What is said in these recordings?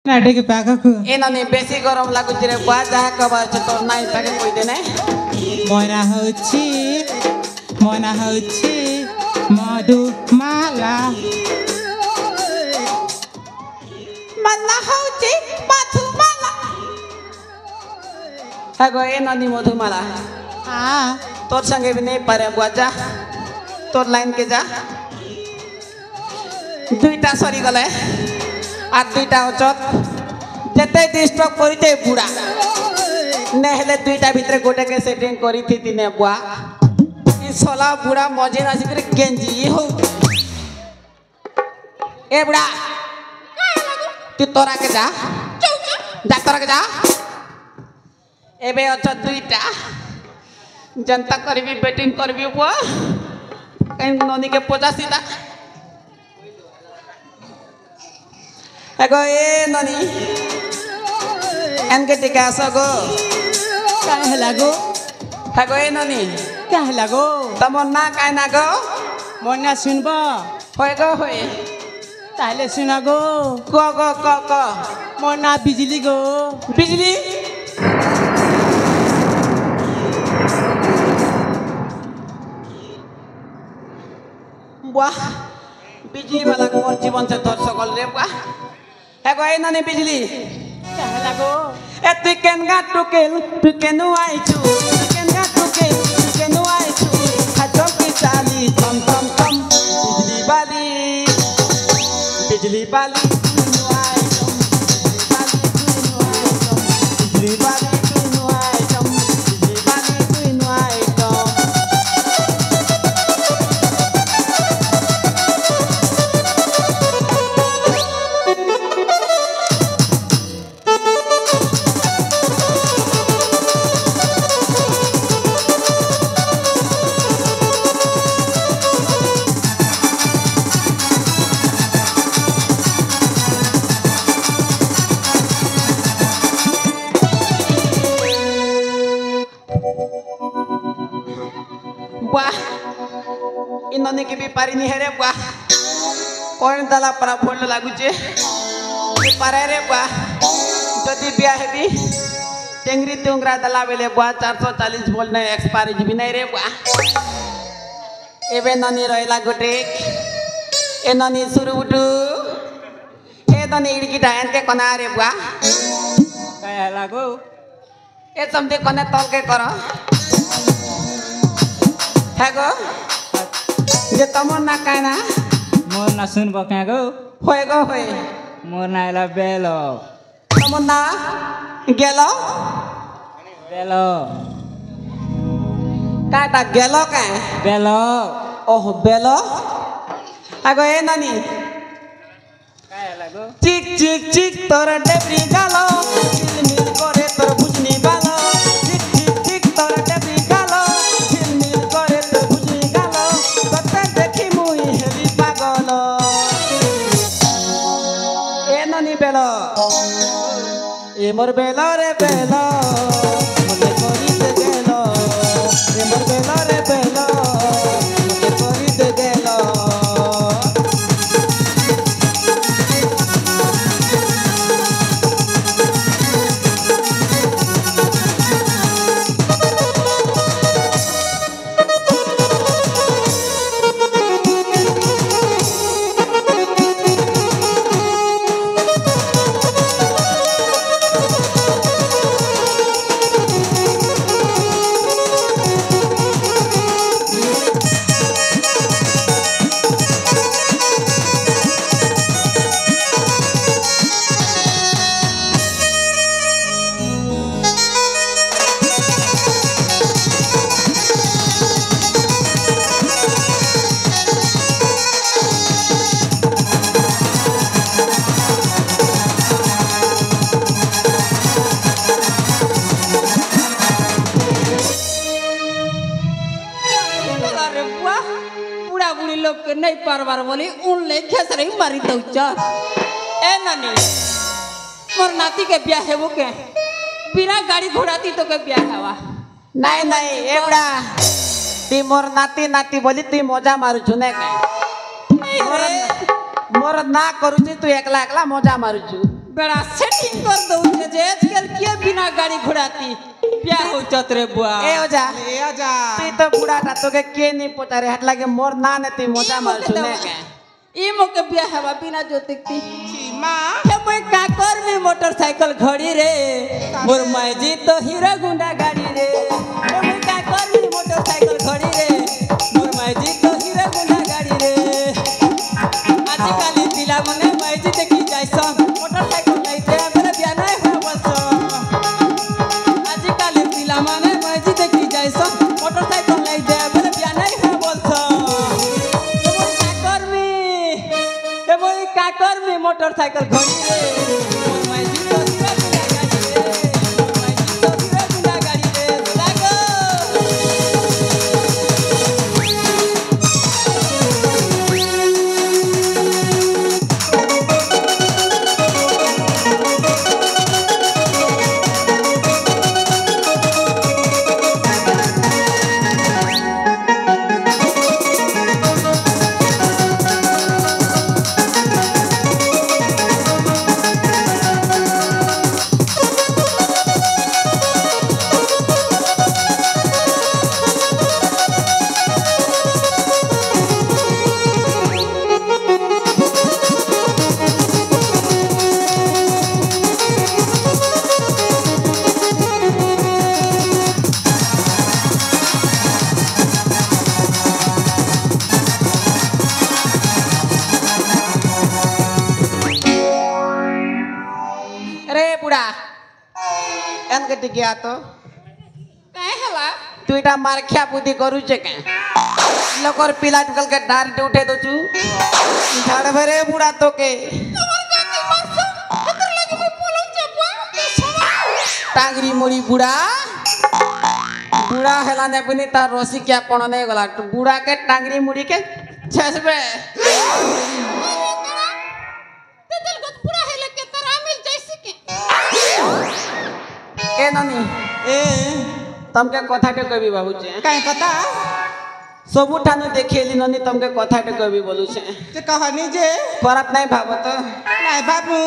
नाटे के पागा को ए ननी बेसी गरम लागुची रे बुआ जहा कबा छ तोर नाई पाके कहि दे नै मोना होछि मधुमाला मन्ना होछि मधुमाला हागो ए ननी मधुमाला हां तोर संगे भी नहीं पारे बुआ जा तोर लाइन के जा दुईटा सरी गले আর দুইটা অচত যেতে ডিস্ট্রক করিতে বুড়া নেহলে দুইটা ভিতরে গোটাকে সেটিং করি থিতি নে বুয়া ই সলা বুড়া মজে আসি করে গেঞ্জি হো এ বুড়া তুই তোরাকে যা যা তোরাকে যা এবে অচত দুইটা जनता करबी बैटिंग करबी बुआ कहीं ननी के पचासी दा एगो ए ननी एनके टिका सगो काहे लागो एगो ए ननी काहे लागो तमन ना काहे ना गो मोना सुनबो होय गो होय ताले सुना गो क मोना बिजली गो बिजली बुआ बिजली वाला मोर जीवन से तोर सकल रे बुआ एगो ए ननी बिजली काहे लागो ए तु केनगा टुकेनु आइछु केनगा टुकेनु आइछु हाथो की चाली थम थम थम बिजली बाली टुनु आइछु बिजली बाली टुनु आइछु बिजली बाली टुनु आइछु बुआ इनने के भी पारी नहीं है रे बुआ कौन दला परा फोड़ लागुचे ये पारे रे बुआ जदि बिया हेबी टेंगरी तुंगरा दला बेले बुआ 440 वोल्ट ने एक्सपायरी जीबी नहीं रे बुआ एबे ननी रहला गोटे ए ननी सुरु उठू ए ननी इड़की डायन के कना रे बुआ काहे लागो ए समझे कने तल के करो हैगो जे तमन ना कायना मोना सुनबो काहे गो होय गो होय मोना एला बेलो तमन ना गेलो काटा गेलो काहे बेलो ओह बेलो आगो ए नानी काहे लागो चिक चिक चिक तोर डेबरी गालो मिल करे तोर बुझनी बालो चिक चिक चिक तोर डेबरी गालो मिल करे तोर बुझनी गालो कते देखी मुई हेली पागल ए नानी बेलो ए मोर बेलो रे बेलो मने करी दे गेलो ए मोर बेलो रे बेलो मने करी दे गेलो लोग के नहीं पारबार बोली उन ले खेसरे मारी दो चार ए नानी मोर नाती के ब्याह है वो के बिना गाड़ी घोड़ाती तो के ब्याह हवा नहीं नहीं एवड़ा ती मोर नाती बोली तू मजा मारू छु ने मोर ना करू छी तू एकला एकला मजा मारू छु बड़ा सेटिंग कर दो जे आजकल के बिना गाड़ी घोड़ाती क्या हो चतरे बुआ ए ओजा ले आजा ती तो बुढ़ा ता तो के नहीं पता रे हट लागे मोर ना नेती मोजा मार सुने के ई मोके बिया हवा बिना जोतिकती सीमा के मैं का कर में मोटरसाइकिल घड़ी रे मोर माजी तो हीरो गुंडा गाड़ी रे के मैं का कर में मोटरसाइकिल घड़ी रे मोर माजी तो हीरो गुंडा गाड़ी रे आजकल पिला मने माजी देखी जाइस मोटरसाइकिल नहीं दे मेरे बिया नहीं हो बस आजकल पिला मने माजी देखी जाइस मोटरसाइकिल नहीं दे मेरे बिया नहीं हो बस काकर में मोटरसाइकिल घड़ी रे मोर माइजी तो हीरा गुंडा गाड़ी रे मोर माइजी तो हीरा गुंडा गाड़ी रे लागो के टिकिया तो काहे हला तू इटा मारखिया बुद्धि करू छे के लोकर पिला टकल के डांट उठे दो चू झाड़ भरे बुढ़ा तो के टांगरी मोड़ी बुढ़ा बुढ़ा हेला ने बनी तार रोसी क्या कोण नहीं गला बुढ़ा के टांगरी मुड़ी के छसबे ए नानी ए तमके कथा के कवि बाबू छे काहे कथा सबु ठानु देखेली ननी तमके कथा के कवि बोलू छे जे कहानी जे करत नहीं भाबत नाही बाबू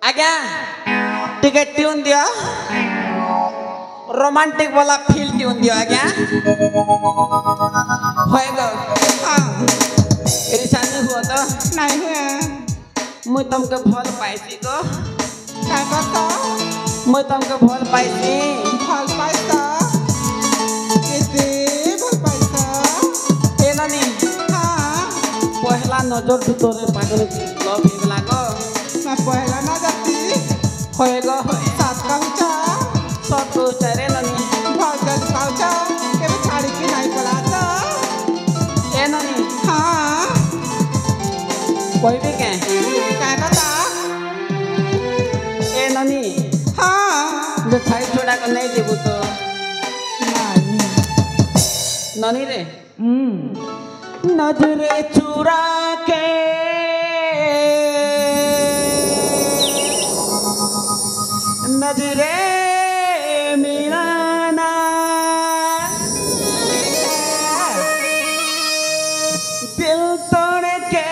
आज्ञा टिकट ट्यून दियो रोमांटिक वाला फील ट्यून दियो आज्ञा होएगा हां परेशानी हुआ तो नाही हुआ मुई तमके भल पाइसी को काय करता मुई तमके भल पाइसी फल पाइसा केते फल पाइसा ए नानी हां पहला नजर तोरे पागल लव हे लागो मैं पहला ना जाती होएगा सात कहूचा सब तो चरे नानी फल जल कहूचा के छाड़ी के नहीं पलाता ए नानी हां कोई भी के काय करता ए नानी हां जो थाई छोड़ा को नहीं देबू तो नहीं नानी रे नजरे चुरा के नजरे मिलाना दिल तोड़ के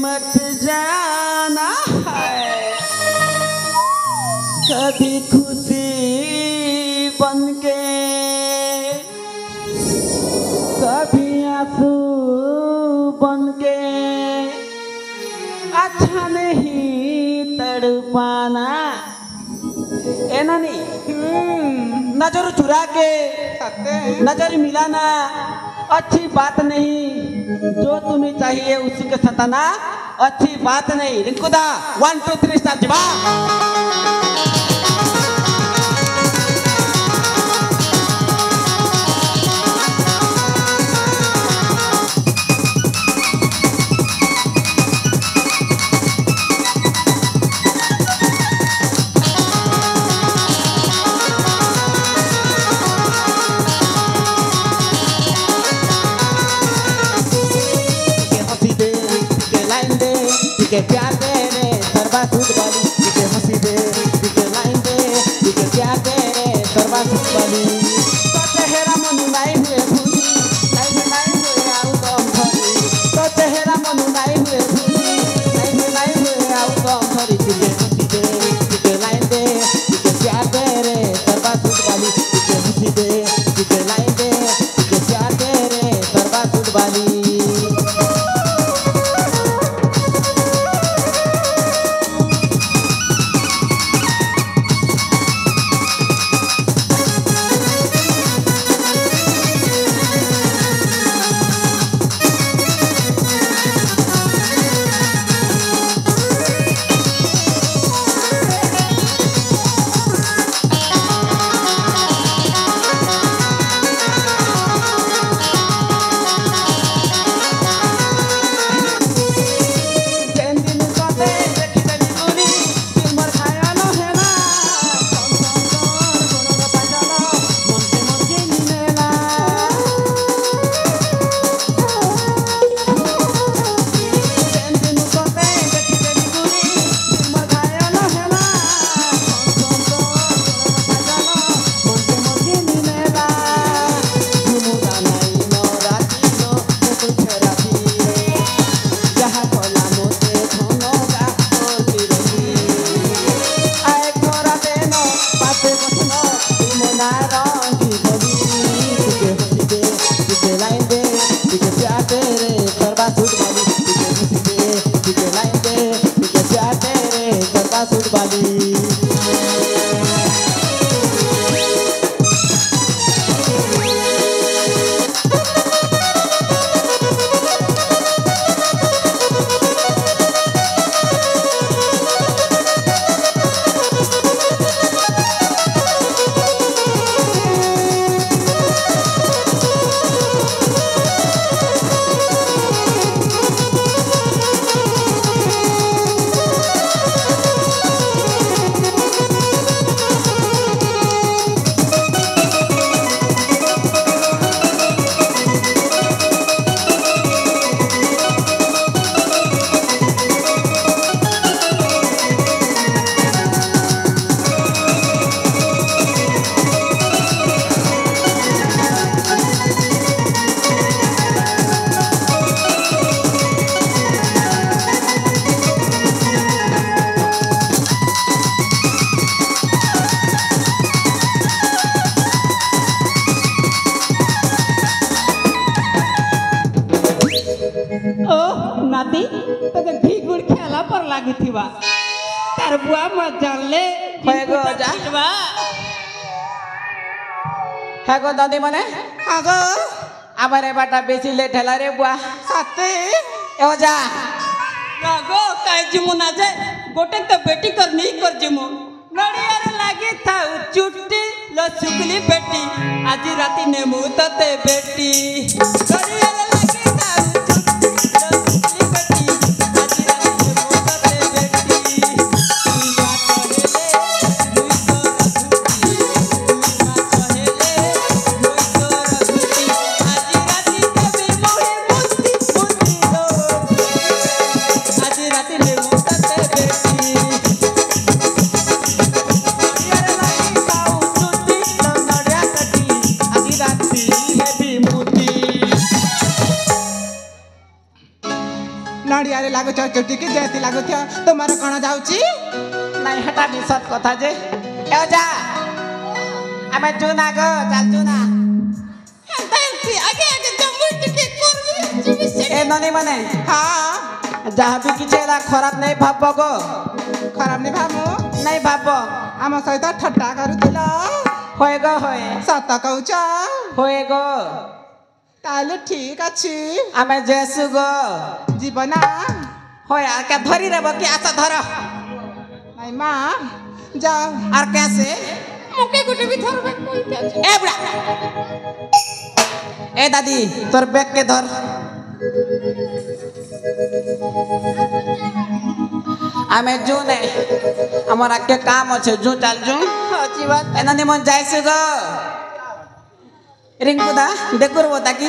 मत जाना है कभी खुशी बन के कभी आंसू बन के अच्छा नहीं तड़पाना ए नानी नजर चुरा के सत्य नजर मिलाना अच्छी बात नहीं जो तुम्हें चाहिए उसी के सताना अच्छी बात नहीं रिंकुदा 1 2 3 स्टार्ट जवाब के प्यार दे रे सरबा दूध वाली के हंसी दे के लाइन दे के प्यार दे रे सरबा दूध वाली तो चेहरा मनु नहीं हुए भूली नहीं हुए आऊ तो भरी तो चेहरा मनु नहीं हुए भूली नहीं हुए चला सूट वाली। ओ नाती तके घी गुड़ खेला पर लागी थीवा तार बुआ मत जानले होय गो जा है गो दादी मने आगो आबारे बाटा बेसी लेट हला रे बुआ साथे ए जा गो काय जिमु ना जाय गोटे तो बेटी कर नहीं कर जिमु नड़ियार लागी था चुट्टी लो सुकली बेटी आज राती नेमु तते बेटी नड़ियार लागी था चुट्टी लो सुकली बेटी आज राती नेमु तते बेटी दुआ कहेले दुई तो रघुती दुआ कहेले दुई तो रघुती आज राती कभी मोहे मुंती लो आज राती नेमु तते बेटी नड़ियारे लागो चुटी के जेती लागो थियो तुम्हारे कण जाउची नहीं हटा भी सत कथा जे ए जा आमे जुना गो चल जुना हेंती आगे आगे जम्मू टिके करबी जिबी से ए ननी मने हां जहाँ भी किछेला खराब नहीं भाबो गो खराब नहीं भामु नहीं भाबो आम सहित ठट्टा करुथिल होय गो होय सत कहूच होय गो ताले ठीक अछि आमे जेसु गो जीवना होय आ के धरी रे बकी आसा धर नहीं मां जा और कैसे मुके गुटे भी धरबे कइते अछि ए बुढ़ा ए दादी तोर बैग के धर आमे जू ने हमारा के काम अच्छे जू चल जू अच्छी बात एना निमन जाइसे गो रिंकू दा देखुर बोता की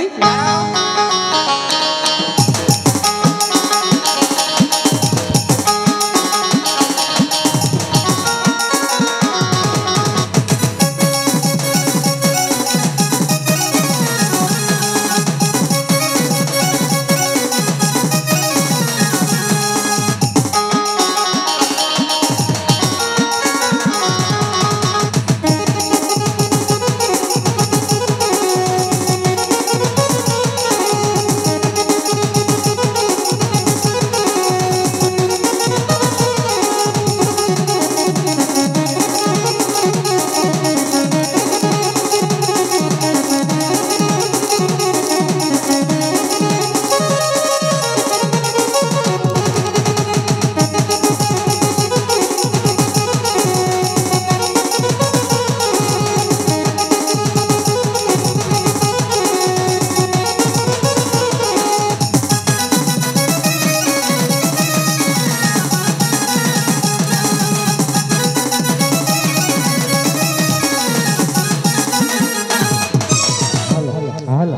हल हल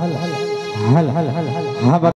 हल हल हल हल हल हल